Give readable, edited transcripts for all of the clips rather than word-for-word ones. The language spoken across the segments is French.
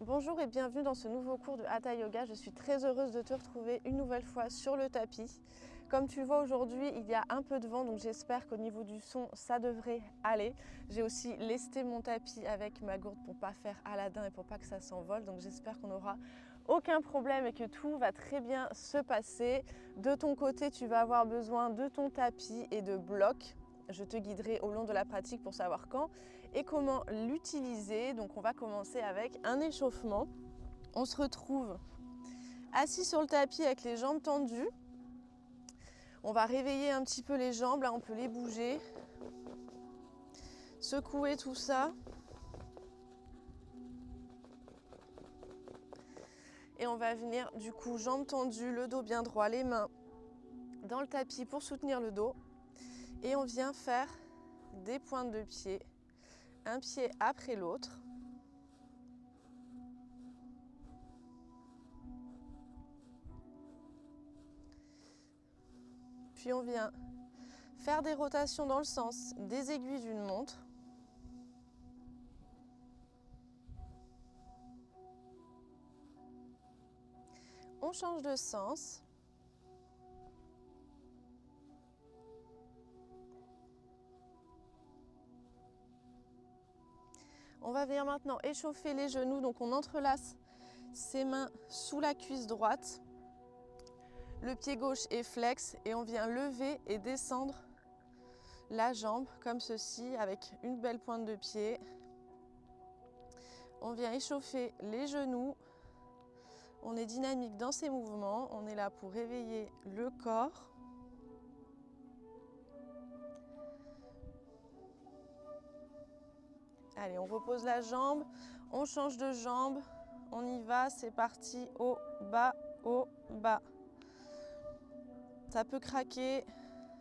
Bonjour et bienvenue dans ce nouveau cours de Hatha Yoga. Je suis très heureuse de te retrouver une nouvelle fois sur le tapis. Comme tu le vois aujourd'hui, il y a un peu de vent, donc j'espère qu'au niveau du son, ça devrait aller. J'ai aussi lesté mon tapis avec ma gourde pour pas faire Aladdin et pour pas que ça s'envole. Donc j'espère qu'on n'aura aucun problème et que tout va très bien se passer. De ton côté, tu vas avoir besoin de ton tapis et de blocs. Je te guiderai au long de la pratique pour savoir quand et comment l'utiliser. Donc on va commencer avec un échauffement. On se retrouve assis sur le tapis avec les jambes tendues. On va réveiller un petit peu les jambes, là on peut les bouger. Secouer tout ça. Et on va venir du coup jambes tendues, le dos bien droit, les mains dans le tapis pour soutenir le dos. Et on vient faire des pointes de pied, un pied après l'autre. Puis on vient faire des rotations dans le sens des aiguilles d'une montre. On change de sens. On va venir maintenant échauffer les genoux, donc on entrelace ses mains sous la cuisse droite. Le pied gauche est flex et on vient lever et descendre la jambe comme ceci avec une belle pointe de pied. On vient échauffer les genoux. On est dynamique dans ces mouvements. On est là pour réveiller le corps. Allez, on repose la jambe. On change de jambe. On y va, c'est parti. Haut, bas, haut, bas. Ça peut craquer,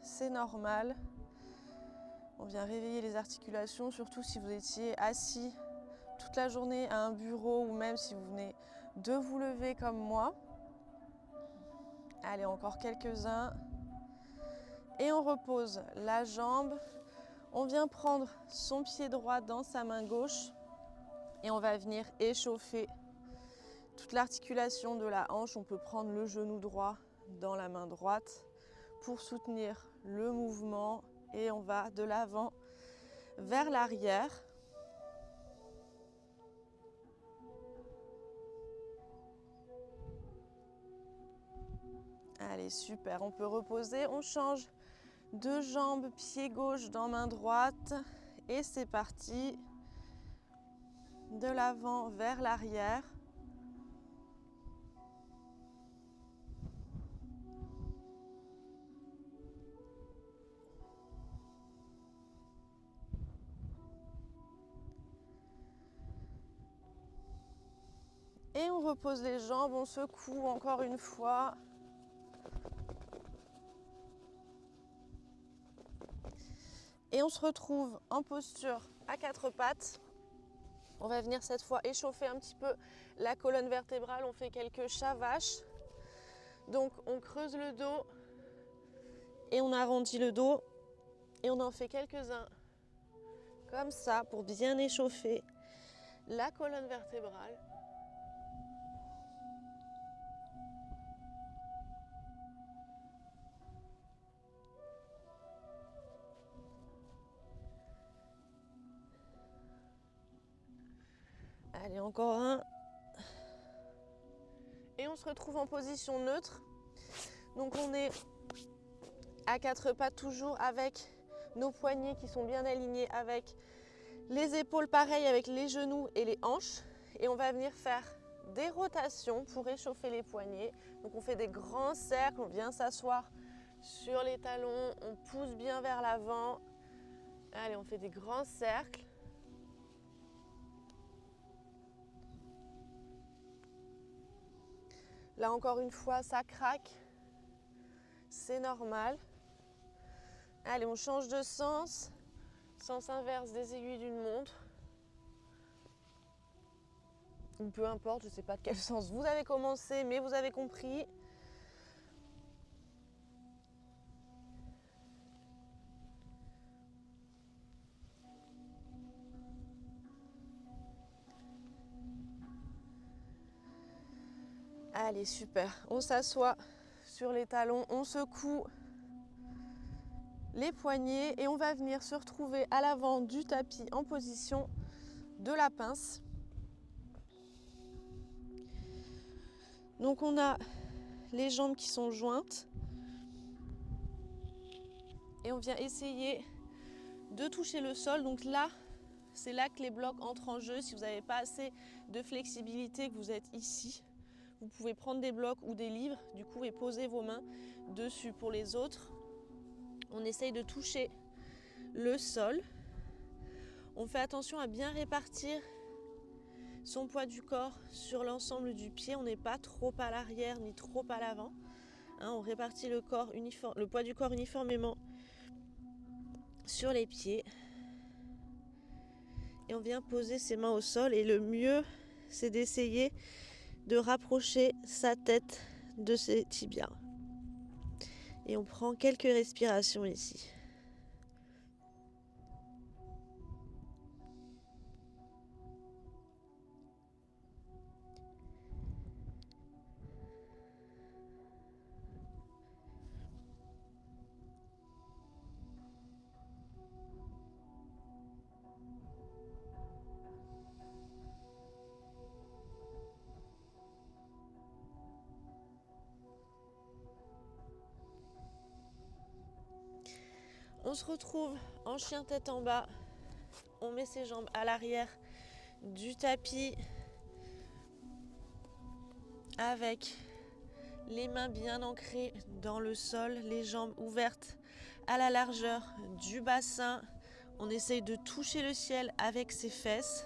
c'est normal. On vient réveiller les articulations, surtout si vous étiez assis toute la journée à un bureau ou même si vous venez de vous lever comme moi. Allez, encore quelques-uns. Et on repose la jambe. On vient prendre son pied droit dans sa main gauche et on va venir échauffer toute l'articulation de la hanche. On peut prendre le genou droit dans la main droite pour soutenir le mouvement et on va de l'avant vers l'arrière. Allez, super, on peut reposer, on change de jambe, pied gauche dans main droite et c'est parti. De l'avant vers l'arrière. Et on repose les jambes, on secoue encore une fois. Et on se retrouve en posture à quatre pattes. On va venir cette fois échauffer un petit peu la colonne vertébrale. On fait quelques chats vaches. Donc on creuse le dos et on arrondit le dos. Et on en fait quelques-uns comme ça pour bien échauffer la colonne vertébrale. Allez, encore un. Et on se retrouve en position neutre. Donc on est à quatre pattes toujours avec nos poignets qui sont bien alignés avec les épaules pareil avec les genoux et les hanches. Et on va venir faire des rotations pour réchauffer les poignets. Donc on fait des grands cercles, on vient s'asseoir sur les talons, on pousse bien vers l'avant. Allez, on fait des grands cercles. Là encore une fois, ça craque. C'est normal. Allez, on change de sens. Sens inverse des aiguilles d'une montre. Ou peu importe, je ne sais pas de quel sens vous avez commencé, mais vous avez compris. Allez, super. On s'assoit sur les talons, on secoue les poignets et on va venir se retrouver à l'avant du tapis en position de la pince. Donc on a les jambes qui sont jointes et on vient essayer de toucher le sol. Donc là, c'est là que les blocs entrent en jeu. Si vous n'avez pas assez de flexibilité, que vous êtes ici, vous pouvez prendre des blocs ou des livres du coup et poser vos mains dessus. Pour les autres, on essaye de toucher le sol. On fait attention à bien répartir son poids du corps sur l'ensemble du pied. On n'est pas trop à l'arrière ni trop à l'avant. On répartit le poids du corps uniformément sur les pieds. Et on vient poser ses mains au sol. Et le mieux, c'est d'essayer de rapprocher sa tête de ses tibias. Et on prend quelques respirations ici. On se retrouve en chien tête en bas. On met ses jambes à l'arrière du tapis avec les mains bien ancrées dans le sol, les jambes ouvertes à la largeur du bassin. On essaye de toucher le ciel avec ses fesses.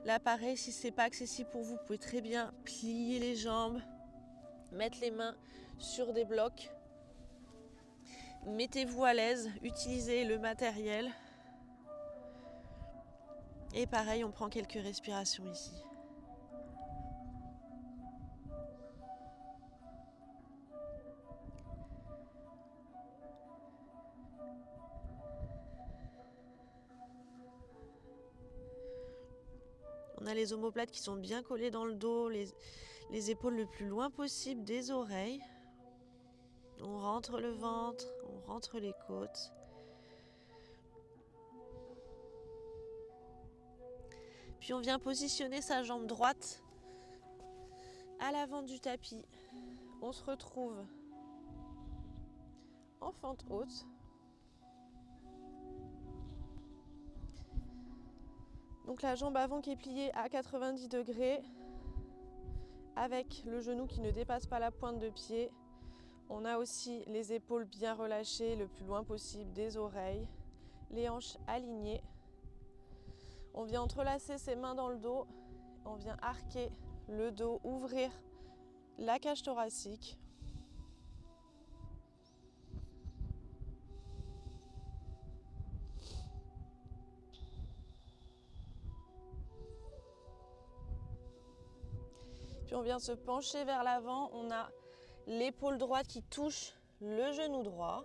Là pareil, si ce n'est pas accessible pour vous, vous pouvez très bien plier les jambes, mettre les mains sur des blocs. Mettez-vous à l'aise, utilisez le matériel. Et pareil, on prend quelques respirations ici. On a les omoplates qui sont bien collées dans le dos, les épaules le plus loin possible des oreilles. On rentre le ventre, on rentre les côtes. Puis on vient positionner sa jambe droite à l'avant du tapis. On se retrouve en fente haute. Donc la jambe avant qui est pliée à 90 degrés avec le genou qui ne dépasse pas la pointe de pied. On a aussi les épaules bien relâchées le plus loin possible des oreilles, les hanches alignées. On vient entrelacer ses mains dans le dos, on vient arquer le dos, ouvrir la cage thoracique. Puis on vient se pencher vers l'avant, on a l'épaule droite qui touche le genou droit.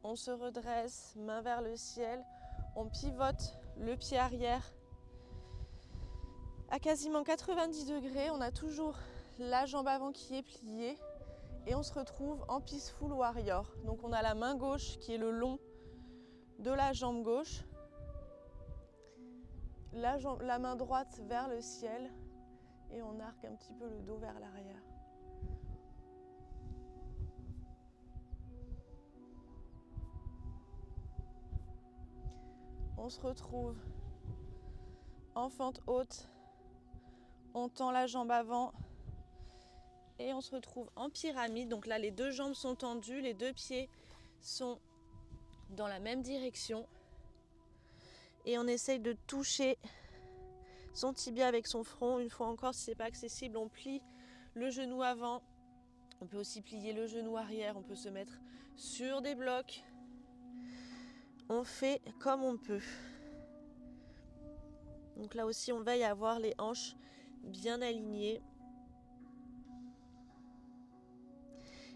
On se redresse, main vers le ciel, on pivote le pied arrière à quasiment 90 degrés, on a toujours la jambe avant qui est pliée et on se retrouve en Peaceful Warrior. Donc on a la main gauche qui est le long de la jambe gauche, la main droite vers le ciel et on arque un petit peu le dos vers l'arrière. On se retrouve en fente haute, on tend la jambe avant et on se retrouve en pyramide. Donc là, les deux jambes sont tendues, les deux pieds sont dans la même direction. Et on essaye de toucher son tibia avec son front. Une fois encore, si ce n'est pas accessible, on plie le genou avant. On peut aussi plier le genou arrière, on peut se mettre sur des blocs. On fait comme on peut. Donc là aussi, on veille à avoir les hanches bien alignées.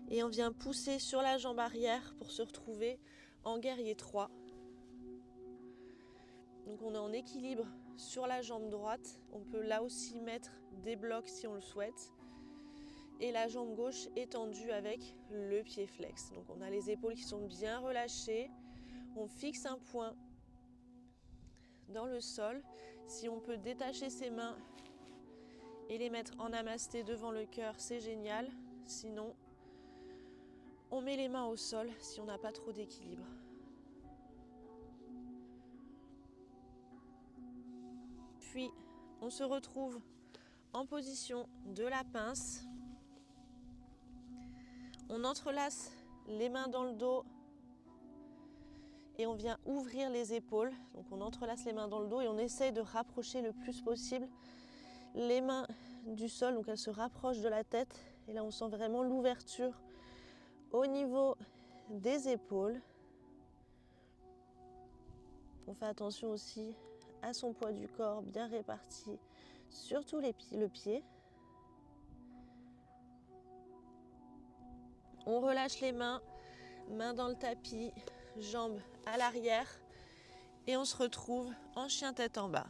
Et on vient pousser sur la jambe arrière pour se retrouver en guerrier 3. Donc on est en équilibre sur la jambe droite. On peut là aussi mettre des blocs si on le souhaite. Et la jambe gauche est tendue avec le pied flex. Donc on a les épaules qui sont bien relâchées. On fixe un point dans le sol. Si on peut détacher ses mains et les mettre en namasté devant le cœur, c'est génial. Sinon, on met les mains au sol si on n'a pas trop d'équilibre. Puis, on se retrouve en position de la pince. On entrelace les mains dans le dos et on vient ouvrir les épaules. Donc on entrelace les mains dans le dos et on essaye de rapprocher le plus possible les mains du sol. Donc elles se rapprochent de la tête. Et là on sent vraiment l'ouverture au niveau des épaules. On fait attention aussi à son poids du corps bien réparti sur tout le pied. On relâche les mains, mains dans le tapis, jambes à l'arrière et on se retrouve en chien tête en bas.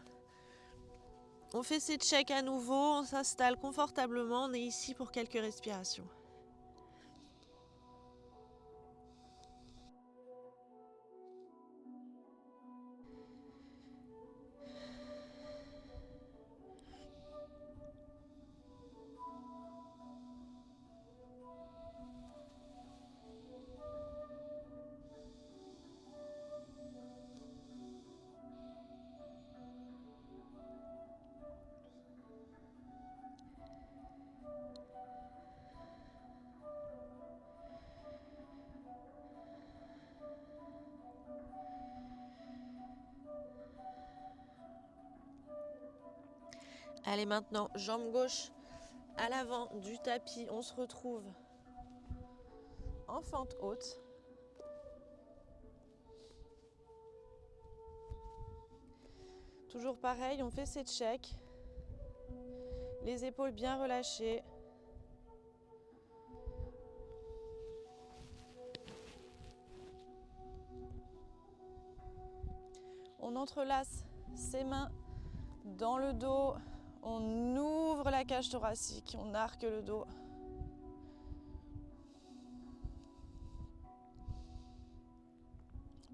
On fait ses checks à nouveau, on s'installe confortablement, on est ici pour quelques respirations. Allez, maintenant, jambe gauche à l'avant du tapis, on se retrouve en fente haute. Toujours pareil, on fait ses checks, les épaules bien relâchées. On entrelace ses mains dans le dos, on ouvre la cage thoracique, on arque le dos.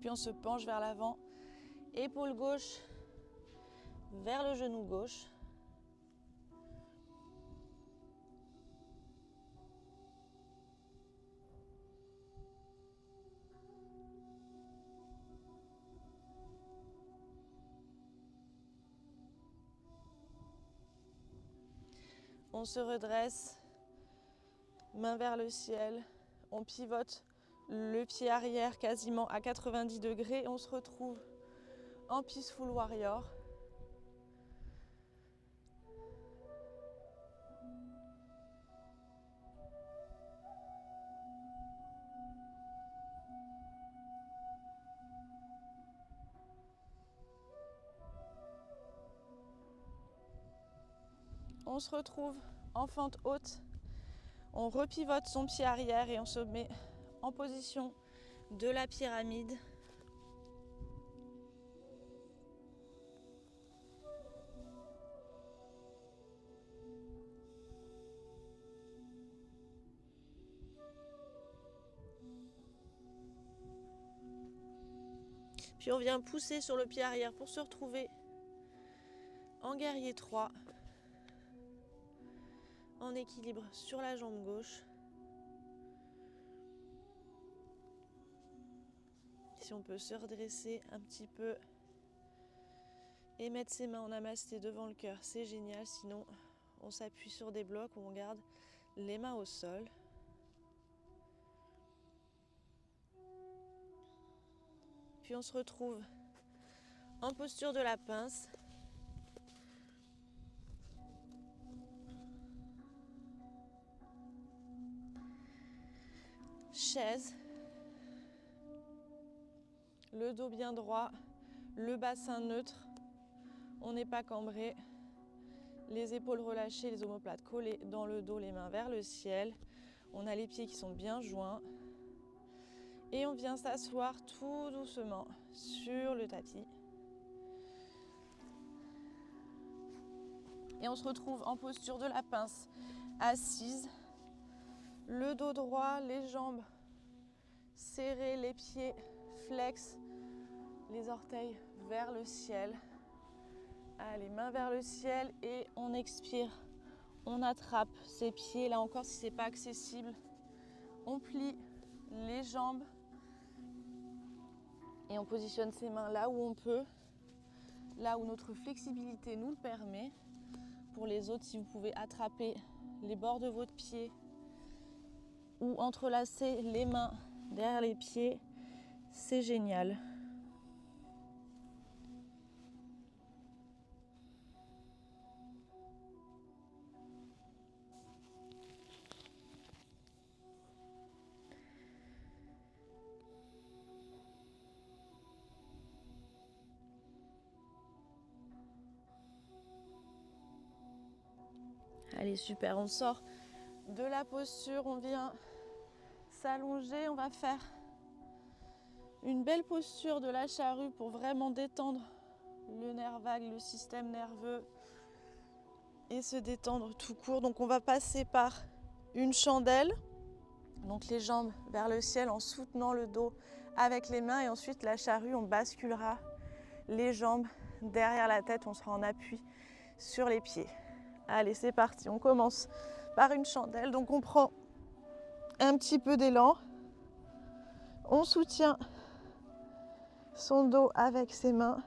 Puis on se penche vers l'avant, épaule gauche vers le genou gauche. On se redresse, main vers le ciel, on pivote le pied arrière quasiment à 90 degrés, on se retrouve en Peaceful Warrior. On se retrouve en fente haute, on repivote son pied arrière et on se met en position de la pyramide. Puis on vient pousser sur le pied arrière pour se retrouver en guerrier 3, en équilibre sur la jambe gauche. Si on peut se redresser un petit peu et mettre ses mains en namasté devant le cœur, c'est génial. Sinon, on s'appuie sur des blocs où on garde les mains au sol. Puis on se retrouve en posture de la pince. Chaise. Le dos bien droit, le bassin neutre. On n'est pas cambré. Les épaules relâchées, les omoplates collées dans le dos, les mains vers le ciel. On a les pieds qui sont bien joints. Et on vient s'asseoir tout doucement sur le tapis. Et on se retrouve en posture de la pince, assise. Le dos droit, les jambes serrées, les pieds flex, les orteils vers le ciel. Allez, main vers le ciel et on expire. On attrape ses pieds, là encore si ce n'est pas accessible. On plie les jambes et on positionne ses mains là où on peut, là où notre flexibilité nous le permet. Pour les autres, si vous pouvez attraper les bords de votre pied ou entrelacer les mains derrière les pieds, c'est génial. Allez, super, on sort de la posture, on vient s'allonger, on va faire une belle posture de la charrue pour vraiment détendre le nerf vague, le système nerveux et se détendre tout court. Donc on va passer par une chandelle, donc les jambes vers le ciel en soutenant le dos avec les mains et ensuite la charrue, on basculera les jambes derrière la tête, on sera en appui sur les pieds. Allez, c'est parti, on commence par une chandelle, donc on prend un petit peu d'élan, on soutient son dos avec ses mains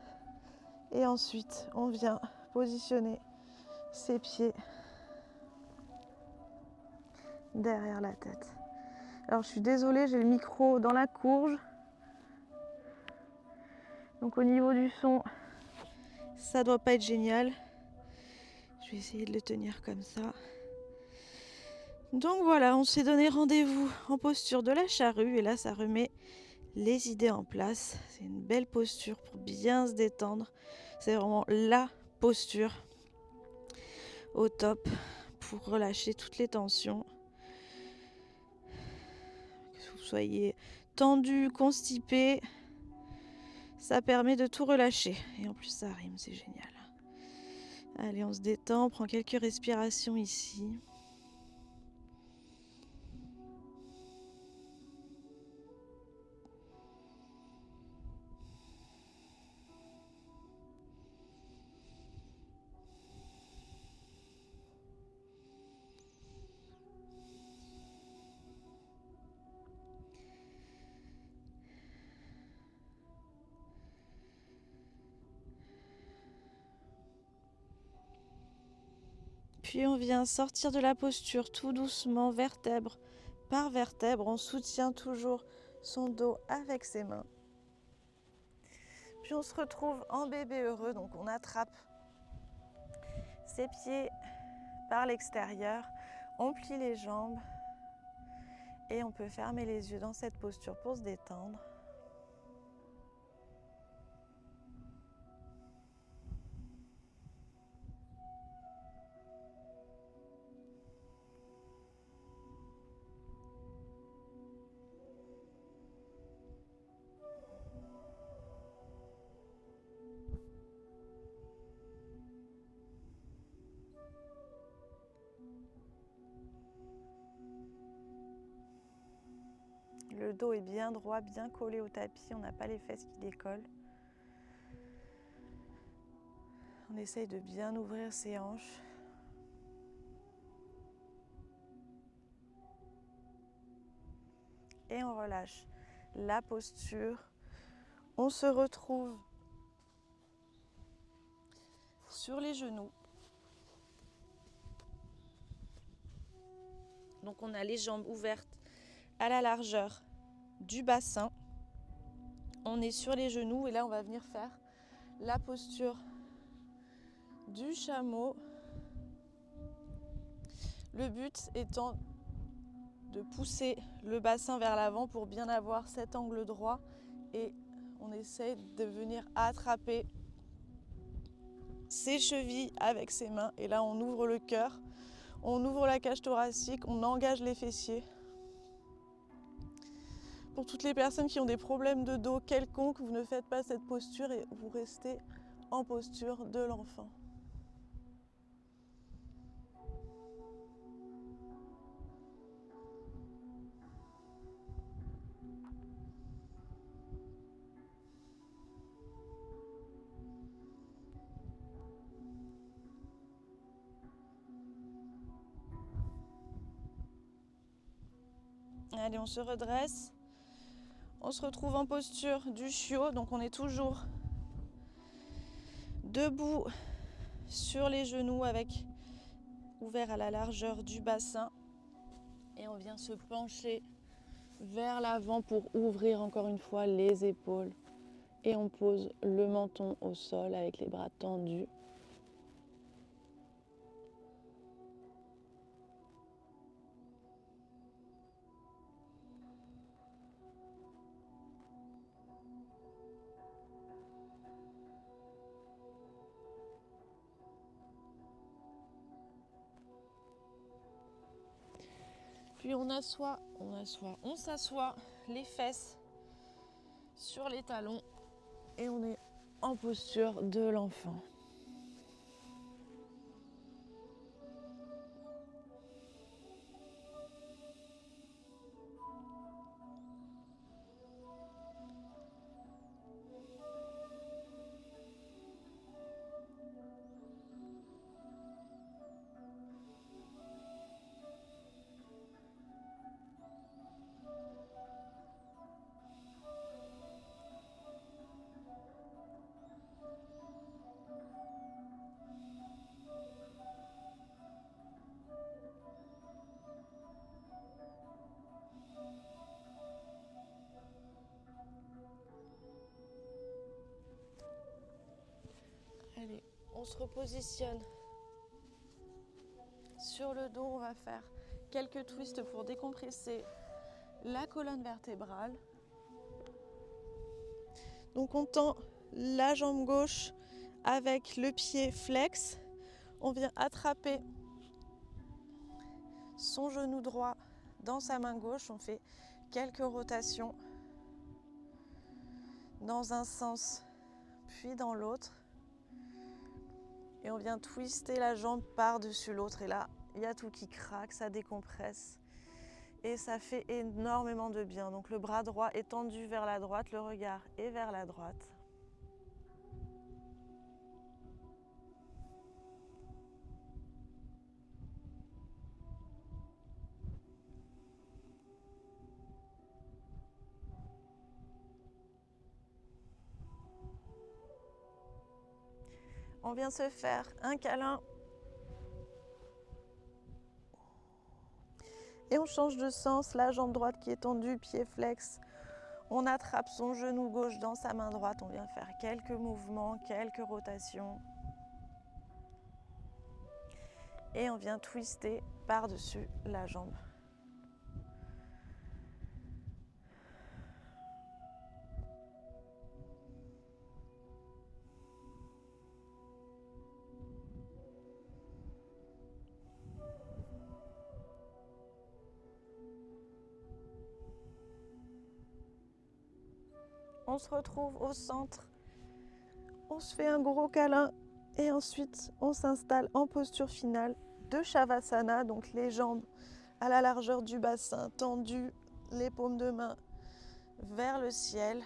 et ensuite on vient positionner ses pieds derrière la tête. Alors je suis désolée, j'ai le micro dans la courge, donc au niveau du son ça doit pas être génial. Je vais essayer de le tenir comme ça. Donc voilà, on s'est donné rendez-vous en posture de la charrue et là ça remet les idées en place. C'est une belle posture pour bien se détendre. C'est vraiment la posture au top pour relâcher toutes les tensions. Que vous soyez tendu, constipé, ça permet de tout relâcher. Et en plus ça rime, c'est génial. Allez, on se détend, on prend quelques respirations ici. Puis on vient sortir de la posture tout doucement, vertèbre par vertèbre. On soutient toujours son dos avec ses mains. Puis on se retrouve en bébé heureux, donc on attrape ses pieds par l'extérieur, on plie les jambes et on peut fermer les yeux dans cette posture pour se détendre. Le dos est bien droit, bien collé au tapis, on n'a pas les fesses qui décollent. On essaye de bien ouvrir ses hanches. Et on relâche la posture. On se retrouve sur les genoux. Donc on a les jambes ouvertes à la largeur du bassin. On est sur les genoux et là on va venir faire la posture du chameau. Le but étant de pousser le bassin vers l'avant pour bien avoir cet angle droit et on essaie de venir attraper ses chevilles avec ses mains et là on ouvre le cœur, On ouvre la cage thoracique, on engage les fessiers. Pour toutes les personnes qui ont des problèmes de dos quelconques, vous ne faites pas cette posture et vous restez en posture de l'enfant. Allez, on se redresse. On se retrouve en posture du chiot, donc on est toujours debout sur les genoux avec ouvert à la largeur du bassin. Et on vient se pencher vers l'avant pour ouvrir encore une fois les épaules. Et on pose le menton au sol avec les bras tendus. Puis on s'assoit les fesses sur les talons et on est en posture de l'enfant. Allez, on se repositionne sur le dos. On va faire quelques twists pour décompresser la colonne vertébrale. Donc on tend la jambe gauche avec le pied flex. On vient attraper son genou droit dans sa main gauche. On fait quelques rotations dans un sens puis dans l'autre. Et on vient twister la jambe par-dessus l'autre. Et là, il y a tout qui craque, ça décompresse. Et ça fait énormément de bien. Donc le bras droit est tendu vers la droite, le regard est vers la droite. On vient se faire un câlin. Et on change de sens, la jambe droite qui est tendue, pied flex. On attrape son genou gauche dans sa main droite. On vient faire quelques mouvements, quelques rotations. Et on vient twister par-dessus la jambe. On se retrouve au centre, on se fait un gros câlin et ensuite on s'installe en posture finale de Shavasana, donc les jambes à la largeur du bassin tendues, les paumes de main vers le ciel,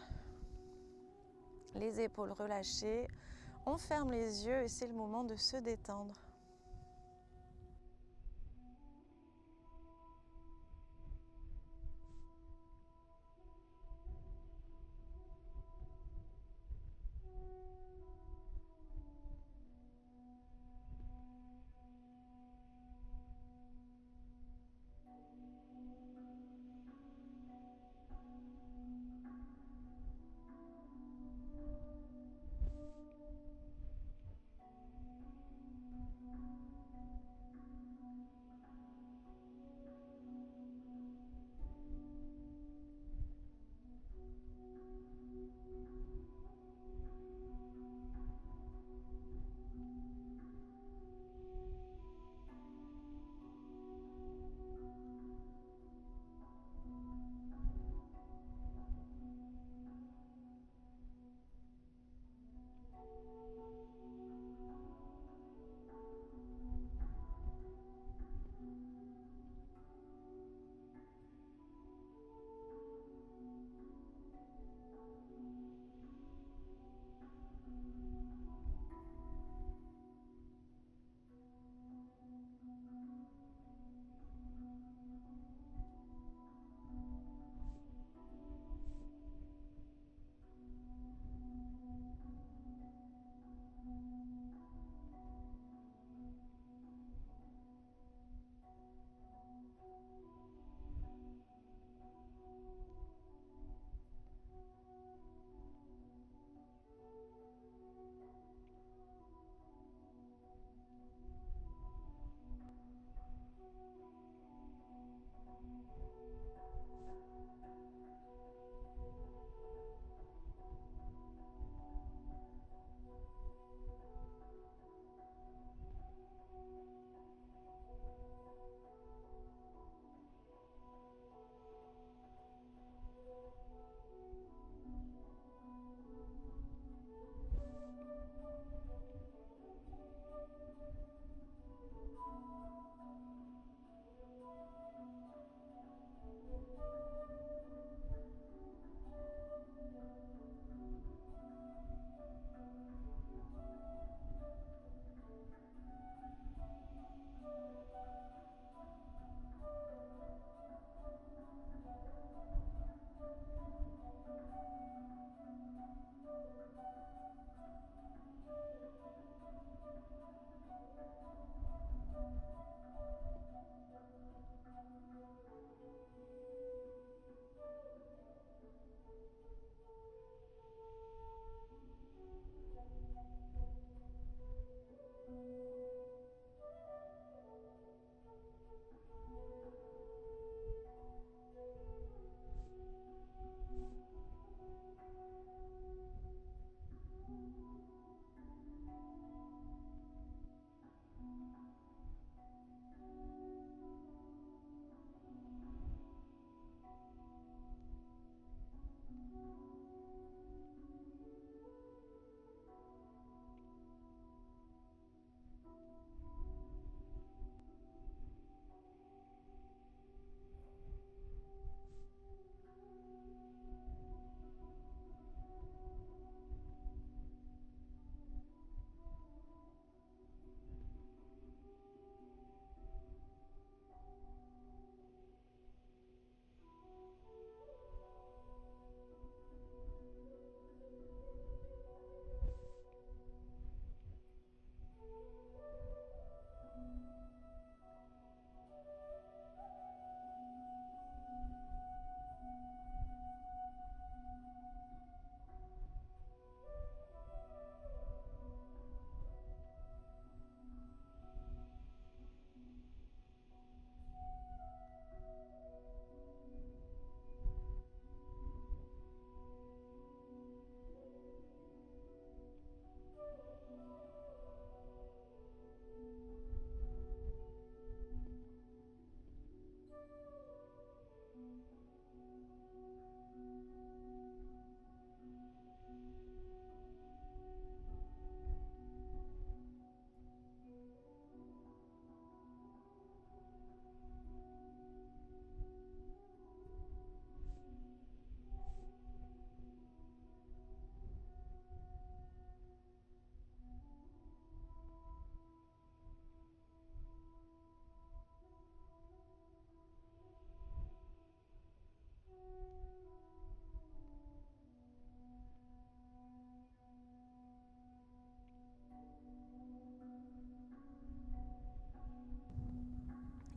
les épaules relâchées. On ferme les yeux et c'est le moment de se détendre.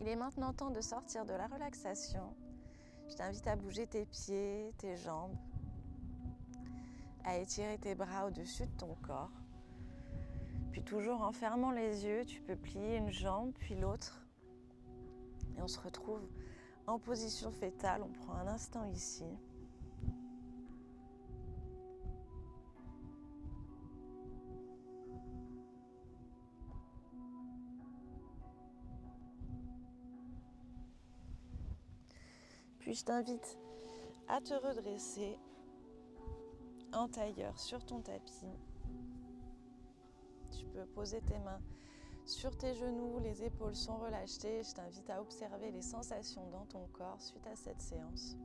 Il est maintenant temps de sortir de la relaxation. Je t'invite à bouger tes pieds, tes jambes, à étirer tes bras au-dessus de ton corps. Puis toujours en fermant les yeux, tu peux plier une jambe puis l'autre. Et on se retrouve en position fétale. On prend un instant ici. Puis je t'invite à te redresser en tailleur sur ton tapis. Tu peux poser tes mains sur tes genoux, les épaules sont relâchées. Je t'invite à observer les sensations dans ton corps suite à cette séance.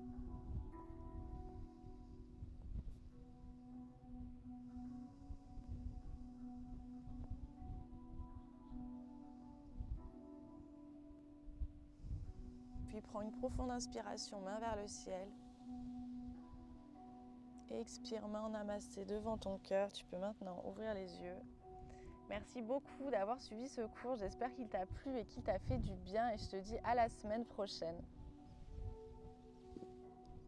Puis prends une profonde inspiration, main vers le ciel. Et expire, main en namasté devant ton cœur. Tu peux maintenant ouvrir les yeux. Merci beaucoup d'avoir suivi ce cours. J'espère qu'il t'a plu et qu'il t'a fait du bien. Et je te dis à la semaine prochaine.